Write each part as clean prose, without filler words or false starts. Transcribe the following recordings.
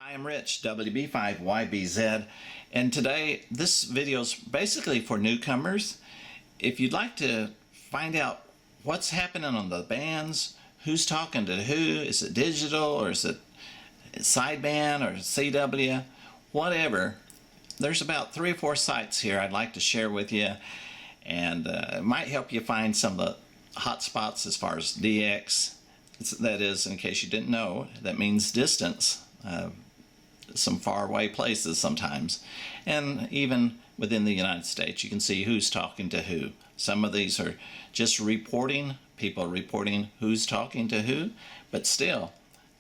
I am Rich, WB5YBZ, and today this video is basically for newcomers. If you'd like to find out what's happening on the bands, who's talking to who, is it digital or is it sideband or CW, whatever, there's about 3 or 4 sites here I'd like to share with you, and it might help you find some of the hot spots as far as DX. That is, in case you didn't know, that means distance. Some faraway places sometimes, and even within the United States you can see who's talking to who. Some of these are just reporting, people reporting who's talking to who, but still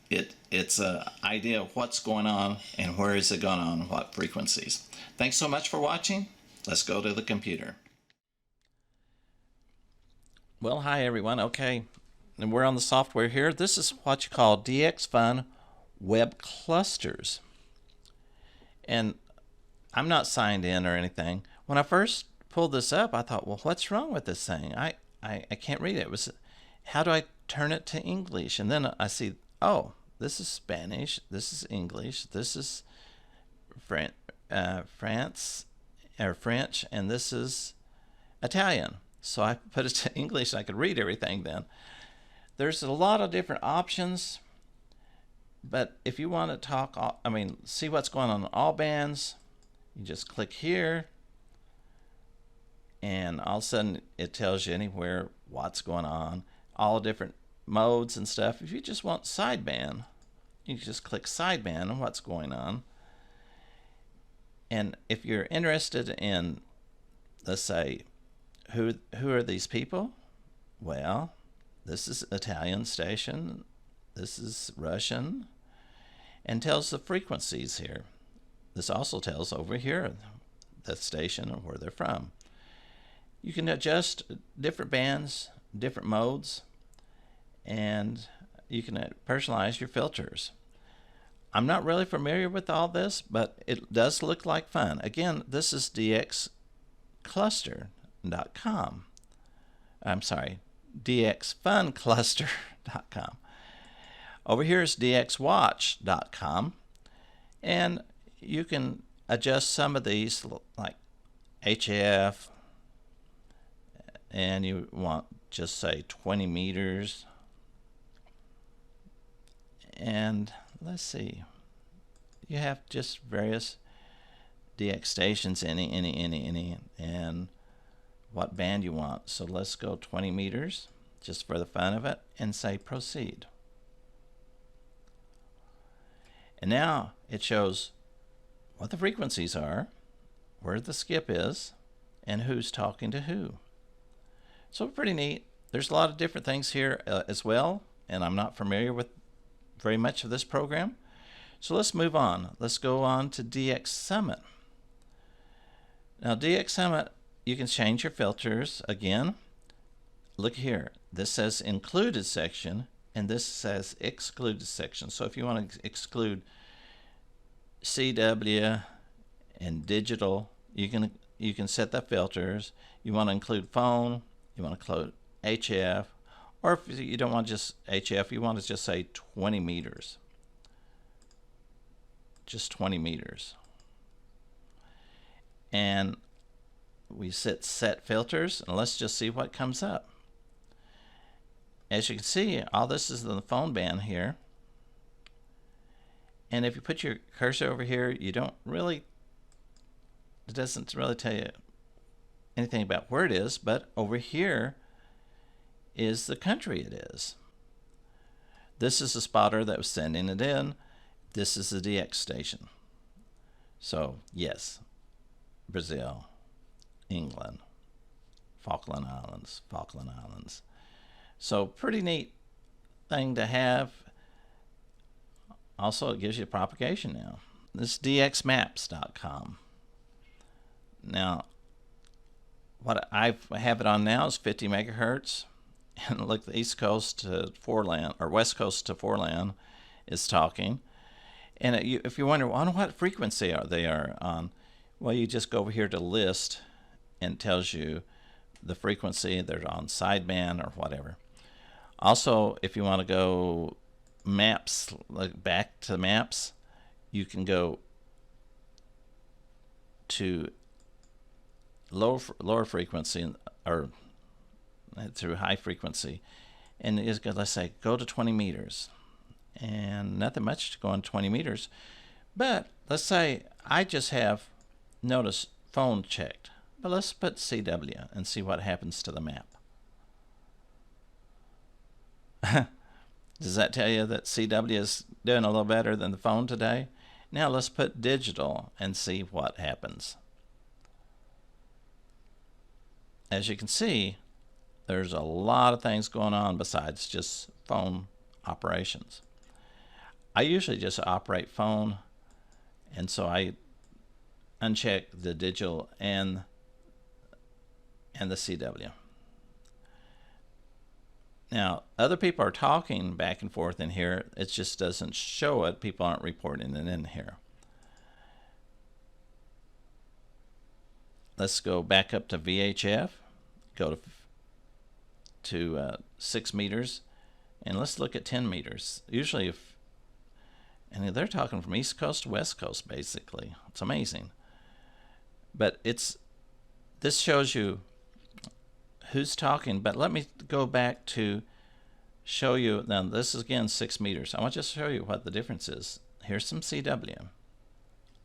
it's an idea of what's going on and where is it going on, what frequencies. Thanks so much for watching. Let's go to the computer. Well, hi everyone. Okay, and we're on the software here. This is what you call DXFun Web Clusters. And I'm not signed in or anything. When I first pulled this up, I thought, well, what's wrong with this thing? I can't read it. It was, how do I turn it to English? And then I see, oh, this is Spanish, this is English, this is France or French, and this is Italian. So I put it to English and I could read everything then. There's a lot of different options. But if you want to talk, see what's going on in all bands, you just click here, and all of a sudden it tells you anywhere what's going on, all different modes and stuff. If you just want sideband, you just click sideband and what's going on. And if you're interested in, let's say, who are these people? Well, this is Italian station, this is Russian, and tells the frequencies here. This also tells over here the station and where they're from. You can adjust different bands, different modes, and you can personalize your filters. I'm not really familiar with all this, but it does look like fun. Again, this is dxcluster.com. I'm sorry, dxfuncluster.com. Over here is dxwatch.com, and you can adjust some of these like HF, and you want just say 20 meters, and let's see, you have just various DX stations, any, and what band you want. So let's go 20 meters just for the fun of it and say proceed. And now it shows what the frequencies are, where the skip is, and who's talking to who. So pretty neat. There's a lot of different things here as well, and I'm not familiar with very much of this program. So let's move on. Let's go on to DX Summit. Now DX Summit, you can change your filters again. Look here. This says included section, and this says excluded section. So if you want to exclude CW and digital, you can set the filters. You want to include phone, you want to include HF, or if you don't want just HF, you want to just say 20 meters. Just 20 meters. And we set filters, and let's just see what comes up. As you can see, all this is in the phone band here. And if you put your cursor over here, it doesn't really tell you anything about where it is, but over here is the country it is. This is the spotter that was sending it in. This is the DX station. So yes, Brazil, England, Falkland Islands. So pretty neat thing to have. Also, it gives you propagation now. This is dxmaps.com. Now, what I have it on now is 50 megahertz. And look, the East Coast to Foreland, or West Coast to Foreland is talking. And if you wonder, on what frequency they are on, well, you just go over here to list, and it tells you the frequency. They're on sideband or whatever. Also, if you want to go maps, like back to maps, you can go to lower frequency or through high frequency, and it's good. Let's say go to 20 meters, and nothing much to go on 20 meters. But let's say I just have notice phone checked, but let's put CW and see what happens to the map. Does that tell you that CW is doing a little better than the phone today? Now let's put digital and see what happens. As you can see, there's a lot of things going on besides just phone operations. I usually just operate phone, and so I uncheck the digital and the CW. Now, other people are talking back and forth in here. It just doesn't show it. People aren't reporting it in here. Let's go back up to VHF. Go to 6 meters, and let's look at 10 meters. Usually, and they're talking from East Coast to West Coast, basically. It's amazing. But this shows you who's talking. But let me go back to show you. Now, this is again 6 meters. I want to just show you what the difference is. Here's some CW.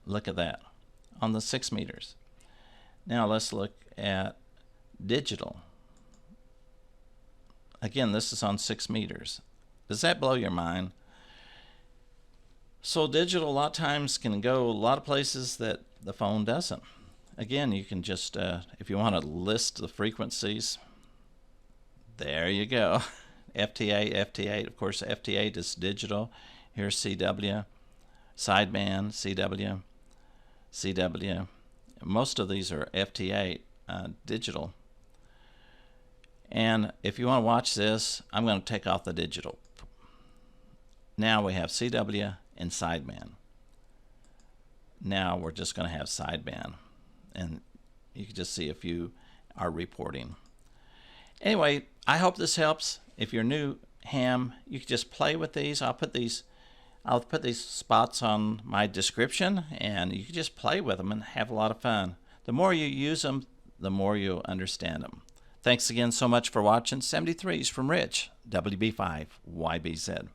Look at that on the 6 meters. Now, let's look at digital. Again, this is on 6 meters. Does that blow your mind? So digital a lot of times can go a lot of places that the phone doesn't. Again, you can just, if you want to list the frequencies, there you go. FT8, FT8, of course, FT8 is digital. Here's CW, sideband, CW, CW. Most of these are FT8 digital. And if you want to watch this, I'm going to take off the digital. Now we have CW and sideband. Now we're just going to have sideband. And you can just see if you are reporting. Anyway, I hope this helps. If you're new ham, you can just play with these. I'll put these spots on my description, and you can just play with them and have a lot of fun. The more you use them, the more you'll understand them. Thanks again so much for watching. 73s from Rich, WB5YBZ.